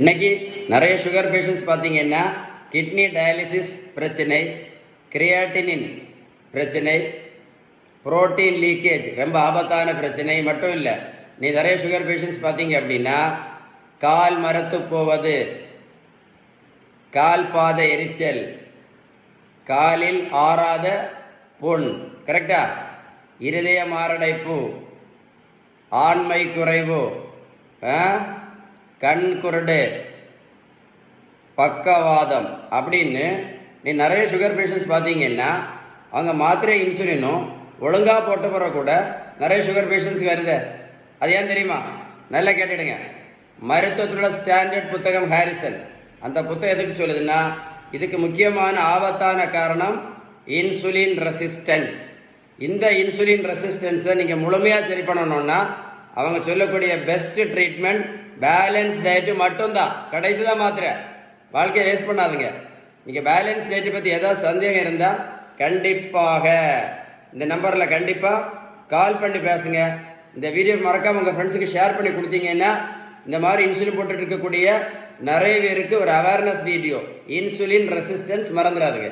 இன்னைக்கு நிறைய sugar patients பார்த்தீங்கன்னா கிட்னி டயாலிசிஸ் பிரச்சனை, கிரியாட்டினின் பிரச்சனை, புரோட்டீன் லீக்கேஜ் ரொம்ப ஆபத்தான பிரச்சனை மட்டும் இல்லை. நீ நிறைய சுகர் பேஷண்ட்ஸ் பார்த்தீங்க அப்படின்னா கால் மரத்து போவது, கால் பாத எரிச்சல், காலில் ஆறாத புண், கரெக்டா, இருதய மாரடைப்பு, ஆண்மை குறைவு, கண் குருடு, பக்கவாதம் அப்படின்னு நீ நிறைய சுகர் பேஷண்ட்ஸ் பார்த்தீங்கன்னா அவங்க மாத்திரை இன்சுலினும் ஒழுங்காக போட்ட பிறகு கூட நிறைய சுகர் பேஷண்ட்ஸ் வருது. அது ஏன் தெரியுமா? நல்லா கேட்டுடுங்க. மருத்துவத்தோட ஸ்டாண்டர்ட் புத்தகம் ஹாரிசன், அந்த புத்தகம் எதுக்கு சொல்லுதுன்னா இதுக்கு முக்கியமான ஆபத்தான காரணம் இன்சுலின் ரெசிஸ்டன்ஸ். இந்த இன்சுலின் ரெசிஸ்டன்ஸை நீங்கள் முழுமையாக சரி பண்ணணும்னா அவங்க சொல்லக்கூடிய பெஸ்ட் ட்ரீட்மெண்ட் பேலன்ஸ் டயட்டு மட்டும்தான். கடைசி தான் மாத்திரை. வாழ்க்கையை வேஸ்ட் பண்ணாதுங்க. நீங்கள் பேலன்ஸ் டயட்டை பற்றி ஏதாவது சந்தேகம் இருந்தால் கண்டிப்பாக இந்த நம்பரில் கண்டிப்பாக கால் பண்ணி பேசுங்க. இந்த வீடியோ மறக்காமல் உங்கள் ஃப்ரெண்ட்ஸுக்கு ஷேர் பண்ணி கொடுத்தீங்கன்னா இந்த மாதிரி இன்சுலின் போட்டுட்டு இருக்கக்கூடிய நிறைய பேருக்கு ஒரு அவேர்னஸ் வீடியோ, இன்சுலின் ரெசிஸ்டன்ஸ் மறந்துடாதுங்க.